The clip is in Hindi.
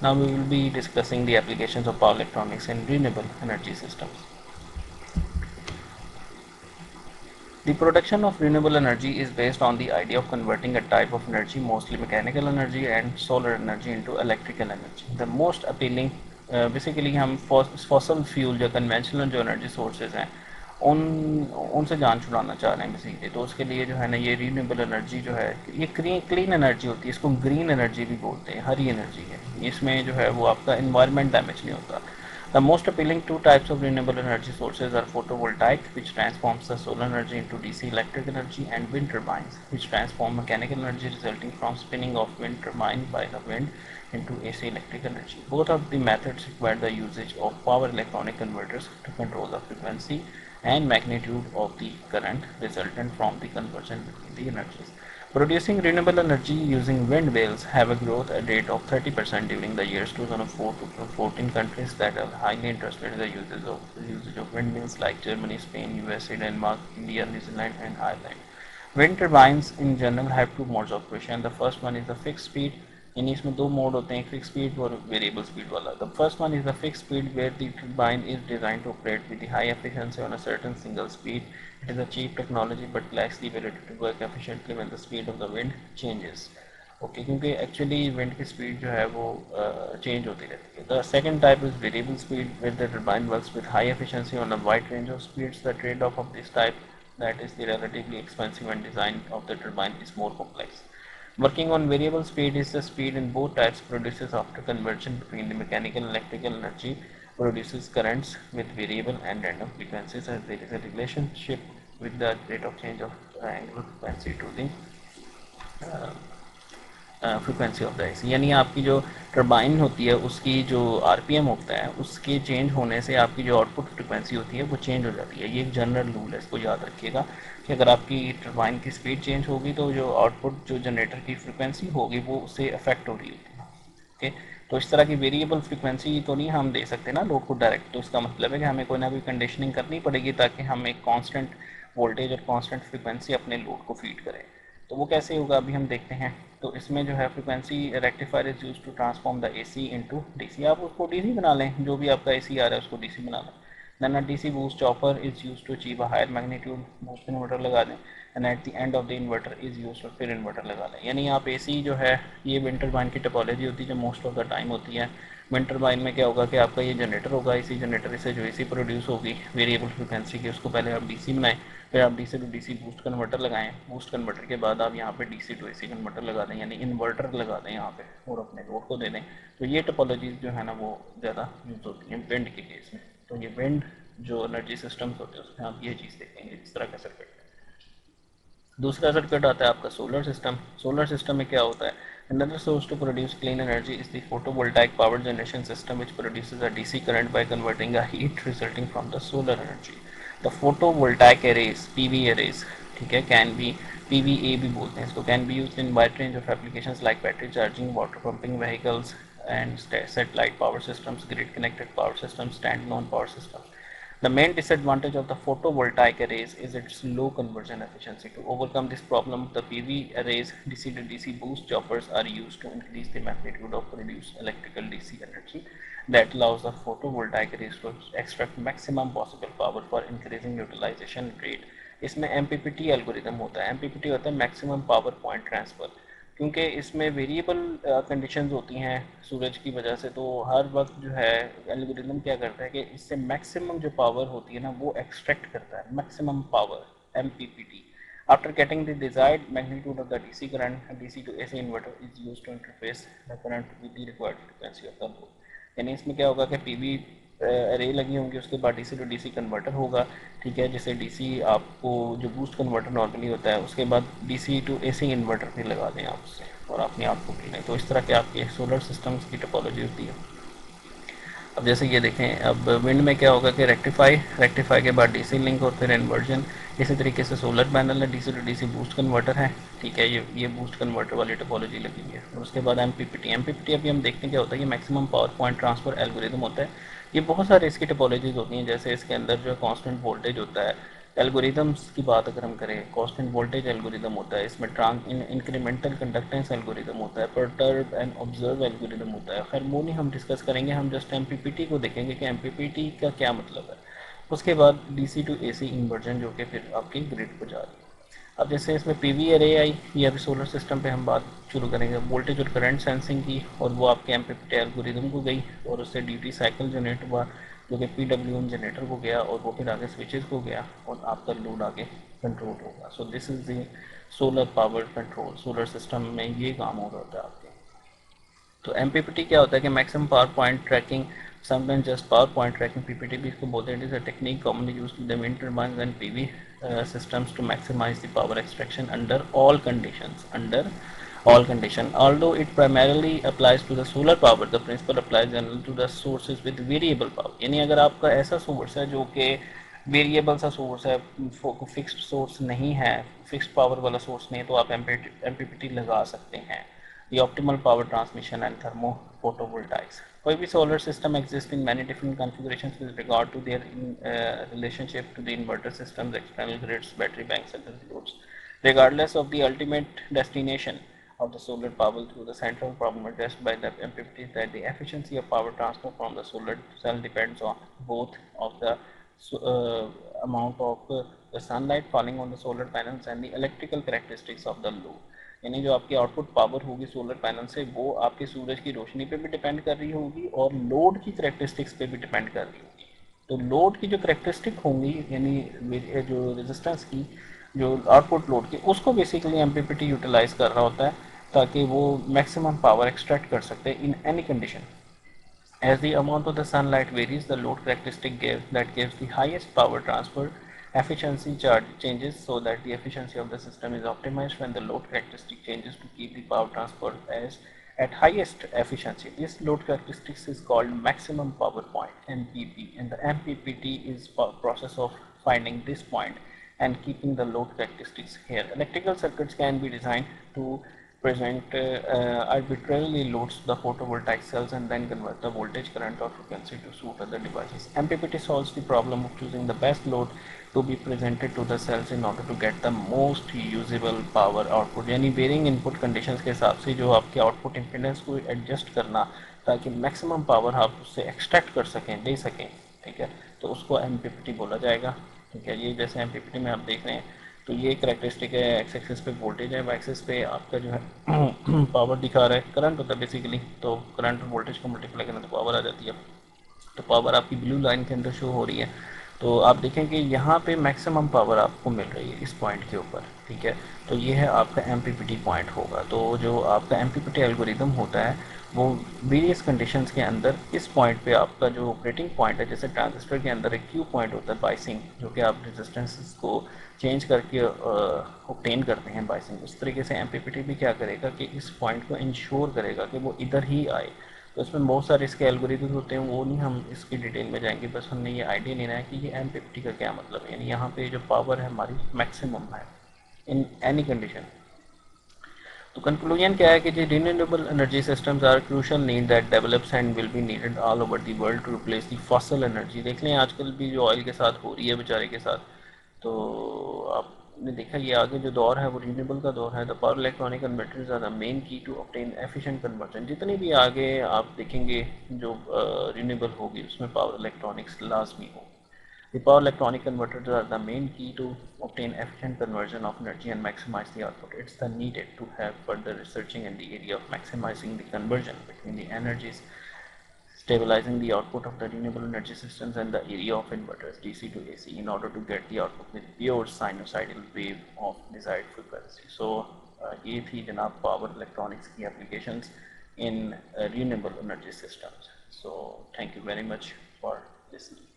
Now we will be discussing the applications of power electronics in renewable energy systems. The production of renewable energy is based on the idea of converting a type of energy, mostly mechanical energy and solar energy, into electrical energy. The most appealing basically हम फॉसल फ्यूल जो कन्वेंशनल जो एनर्जी सोर्सेज हैं उन उनसे जान छुड़ाना चाह रहे हैं बेसिकली। तो उसके लिए जो है ना ये रीन्यूएबल एनर्जी जो है ये क्लीन एनर्जी होती है, इसको ग्रीन एनर्जी भी बोलते हैं, हरी एनर्जी है। इसमें जो है वो आपका इन्वायरमेंट डैमेज नहीं होता। The most appealing two types of renewable energy sources are photovoltaic, which transforms the solar energy into DC electric energy, and wind turbines, which transform mechanical energy resulting from spinning of wind turbine by the wind into AC electric energy. Both of the methods require the usage of power electronic converters to control the frequency and magnitude of the current resultant from the conversion between the energies. Producing renewable energy using wind whales have a growth rate of 30% during the years 2004 to 2014. Countries that are highly interested in the usage of windmills like Germany, Spain, USA, Denmark, India, New Zealand, and Ireland. Wind turbines in general have two modes of operation. The first one is the fixed speed. यानी इसमें दो मोड होते हैं, फिक्स स्पीड और वेरिएबल स्पीड वाला। The first one is the fix speed where the turbine is design to operate with high efficiency on a certain single speed. It is a cheap technology but lacks the ability to work efficiently when the speed of the wind changes. Okay क्योंकि एक्चुअली विंड की स्पीड जो है वो चेंज होती रहती है। The second type is variable speed with the turbine works with high efficiency on a wide range of speeds. The trade off this type, that is the relatively expensive and design of the turbine is more complex. Working on variable speed is the speed in both types produces after conversion between the mechanical and electrical energy produces currents with variable and random frequencies, as there is a relationship with the rate of change of angular frequency to the uh, frequency of the AC. यानी आपकी जो टर्बाइन होती है उसकी जो आरपीएम होता है उसके चेंज होने से आपकी जो आउटपुट फ्रिक्वेंसी होती है वो चेंज हो जाती है। ये एक जनरल रूल है, इसको याद रखिएगा कि अगर आपकी टर्बाइन की स्पीड चेंज होगी तो जो आउटपुट जो जनरेटर की फ्रिक्वेंसी होगी वो उससे अफेक्ट हो रही होगी। ओके, तो इस तरह की वेरिएबल फ्रिक्वेंसी तो नहीं हम दे सकते ना लोड को डायरेक्ट। तो इसका मतलब है कि हमें कोई ना कोई कंडीशनिंग करनी पड़ेगी ताकि हम एक कांस्टेंट वोल्टेज और कांस्टेंट फ्रिक्वेंसी अपने लोड को फीड करें। तो वो कैसे होगा अभी हम देखते हैं। तो इसमें जो है frequency rectifier is use to transform the AC into DC. आप उसको डीसी बना लें, जो भी आपका एसी आ रहा है उसको डीसी बना लें। Then a DC boost chopper is use to achieve a higher magnitude, boost inverter लगा दें। And at the end of the inverter is use to फिर इन्वर्टर लगा लें। यानी आप एसी जो है ये विंड टरबाइन की टोपोलॉजी होती है जो मोस्ट ऑफ द टाइम होती है। विंड टरबाइन में क्या होगा कि आपका ये जनरेटर होगा, इसी जनरेटर से जो एसी प्रोड्यूस होगी वेरिएबल फ्रिक्वेंसी की उसको पहले आप डीसी बनाएं, फिर आप DC to DC boost converter लगाएं। बूस्ट कन्वर्टर के बाद आप यहाँ पे डीसी टू एसी कन्वर्टर लगा दें, यानी इन्वर्टर लगा दें यहाँ पे और अपने लोड को दे दें। तो ये टोपोलॉजीज जो है ना वो ज़्यादा यूज होती हैं विंड के केस में। तो ये विंड जो एनर्जी सिस्टम्स होते हैं उसमें आप ये चीज़ देखेंगे इस तरह का सर्किट। दूसरा सर्किट आता है आपका सोलर सिस्टम। सोलर सिस्टम में क्या होता है, another source to produce clean energy is the photovoltaic power generation system, which produces a DC current by converting a heat resulting from the solar energy. The photovoltaic arrays, PV arrays, ठीक है, can be PVA भी बोलते हैं इसको, can be used in wide range of applications like battery charging, water pumping vehicles and satellite power systems, grid connected power systems, standalone power systems. The main disadvantage of the photovoltaic arrays is its low conversion efficiency. To overcome this problem, the PV arrays DC to DC boost choppers are used to increase the magnitude of produced electrical DC energy that allows the photovoltaic arrays to extract maximum possible power for increasing utilization rate. इसमें MPPT एल्गोरिदम होता है। MPPT होता है मैक्सिमम पावर पॉइंट ट्रांसफर, क्योंकि इसमें वेरिएबल कंडीशंस होती हैं सूरज की वजह से। तो हर वक्त जो है एल्गोरिदम क्या करता है कि इससे मैक्सिमम जो पावर होती है ना वो एक्सट्रैक्ट करता है, maximum power, MPPT. After getting the desired magnitude of the DC current, DC to AC inverter is used to interface the current with the required frequency of the load. यानी इसमें क्या होगा कि पीवी अरे लगी होंगी, उसके बाद डीसी टू डीसी कन्वर्टर होगा, ठीक है, जैसे डीसी आपको जो बूस्ट कन्वर्टर नॉर्मली होता है उसके बाद डीसी टू एसी इन्वर्टर भी लगा दें आप उससे और अपने आउटपुट ले लें। तो इस तरह के आपके सोलर सिस्टम्स की टोपोलॉजी होती है। अब जैसे ये देखें, अब विंड में क्या होगा कि रेक्टिफाई के बाद डीसी लिंक और फिर इन्वर्जन। इसी तरीके से सोलर पैनल है, DC to DC boost converter है, ठीक है, ये बूस्ट कन्वर्टर वाली टोपोलॉजी लगी हुई है। और उसके बाद एमपीपीटी अभी हम देखते हैं क्या होता है। ये maximum power point transfer algorithm होता है। ये बहुत सारे इसकी टोपोलॉजीज होती हैं, जैसे इसके अंदर जो कांस्टेंट वोल्टेज होता है एल्गोरिदम्स की बात अगर हम करें, कांस्टेंट वोल्टेज एल्गोरिदम होता है, इसमें इंक्रीमेंटल कंडक्टेंस एल्गोरिदम होता है, परटर्ब एंड ऑब्जर्व एल्गोरिदम होता है। खैर वो नहीं हम डिस्कस करेंगे, हम जस्ट एमपीपीटी को देखेंगे कि एमपीपीटी का क्या मतलब है। उसके बाद डीसी टू एसी इन्वर्जन जो कि फिर आपकी ग्रिड को जा रही है। अब जैसे इसमें पीवी अरे आई, ये अभी सोलर सिस्टम पे हम बात शुरू करेंगे वोल्टेज और करंट सेंसिंग की, और वो आपके एमपीपीटी एल्गोरिदम को गई और उससे ड्यूटी साइकिल जनरेट हुआ जो कि पीडब्ल्यूएम जनरेटर को गया और वो फिर आगे स्विचेस को गया और आपका लोड आगे कंट्रोल होगा। So this is the solar power control. Solar system में ये काम हो रहा होता है आपके। तो एमपीपीटी क्या होता है कि maximum power point tracking, sometime just power point tracking, PPT भी इसको बोलते हैं। It is a technique commonly used with the wind turbines and PV systems to maximize the power extraction under all conditions. Under all condition, although it primarily applies to the solar power, the principle applies generally to the sources with variable power. यानी अगर आपका ऐसा सोर्स है जो कि वेरिएबल सा सोर्स है, फिक्स्ड सोर्स नहीं है, फिक्स्ड पावर वाला सोर्स नहीं है, तो आप एमपीपीटी लगा सकते हैं। The optimal power transmission and thermo photovoltaics. कोई भी solar system exists in many different configurations with regard to their relationship to the inverter systems, external grids, battery banks, and other loads. Regardless of the ultimate destination of the solar power, through the central problem addressed by the MPPT is that the efficiency of power transfer from the solar cell depends on both of the amount of the sunlight falling on the solar panels and the electrical characteristics of the load. यानी जो आपकी आउटपुट पावर होगी सोलर पैनल से वो आपके सूरज की रोशनी पे भी डिपेंड कर रही होगी और लोड की करेक्टरिस्टिक्स पे भी डिपेंड कर रही होगी। तो लोड की जो करेक्टरिस्टिक होंगी यानी जो रेजिस्टेंस की, जो आउटपुट लोड की, उसको बेसिकली एमपीपीटी यूटिलाइज कर रहा होता है ताकि वो मैक्सिमम पावर एक्सट्रैक्ट कर सकते हैं इन any condition. As the amount of the sunlight varies, the load characteristic that gives the highest power transfer efficiency changes, so that the efficiency of the system is optimized when the load characteristic changes to keep the power transfer as at highest efficiency. This load characteristics is called maximum power point (MPP), and the MPPT is process of finding this point and keeping the load characteristics here. Electrical circuits can be designed to present arbitrarily loads the photovoltaic cells and then convert the voltage, current or frequency to suit other devices. MPPT solves the problem of choosing the best load to be presented to the cells in order to get the most usable power output. यानी वेरिंग इनपुट कंडीशंस के हिसाब से जो आपके आउटपुट इम्पीडेंस को एडजस्ट करना ताकि मैक्सिमम पावर आप उससे एक्सट्रैक्ट कर सकें, दे सकें, ठीक है, तो उसको एमपीपीटी बोला जाएगा। ठीक है, ये जैसे एमपीपीटी में आप देख रहे हैं तो ये करेक्टरिस्टिक है, एक्स एक्सिस पे वोल्टेज है, वाई एक्सिस पे आपका जो है पावर दिखा रहा है, करंट होता है बेसिकली। तो करंट और वोल्टेज को मल्टीप्लाई करना तो पावर आ जाती है। तो पावर आपकी ब्लू लाइन के अंदर शो हो रही है। तो आप देखें कि यहाँ पे मैक्सिमम पावर आपको मिल रही है इस पॉइंट के ऊपर, ठीक है। तो ये है आपका एमपीपीटी पॉइंट होगा। तो जो आपका एमपीपीटी एल्गोरिदम होता है वो वेरियस कंडीशंस के अंदर इस पॉइंट पे आपका जो ऑपरेटिंग पॉइंट है, जैसे ट्रांजिस्टर के अंदर एक क्यू पॉइंट होता है बाइसिंग, जो कि आप रेजिस्टेंसेस को चेंज करके ऑब्टेन करते हैं बाइसिंग, उस तरीके से एमपीपीटी भी क्या करेगा कि इस पॉइंट को इंश्योर करेगा कि वो इधर ही आए। तो इसमें बहुत सारे इसके एल्गोरिदम होते हैं, वो नहीं हम इसकी डिटेल में जाएंगे, बस हमने ये आइडिया लेना है कि ये एमपीपीटी का क्या मतलब है। यानी यहाँ पे जो पावर है हमारी मैक्सिमम है इन एनी कंडीशन। तो कंक्लूजन क्या है कि जी renewable energy systems are crucial need that develops and will be needed all over the world to replace the fossil energy. देख लें आजकल भी जो ऑयल के साथ हो रही है बेचारे के साथ, तो आपने देखा ये आगे जो दौर है वो रिन्यूएबल का दौर है। The power electronic converters are the main key to obtain efficient conversion. जितनी भी आगे आप देखेंगे जो रिन्यूएबल होगी उसमें पावर इलेक्ट्रॉनिक्स लाजमी होगी। The power electronic converters are the main key to obtain efficient conversion of energy and maximize the output. It's the needed to have further researching in the area of maximizing the conversion between the energies, stabilizing the output of the renewable energy systems and the area of inverters DC to AC in order to get the output with pure sinusoidal wave of desired frequency. So ये थी जनाब power electronics की applications in renewable energy systems. So thank you very much for listening.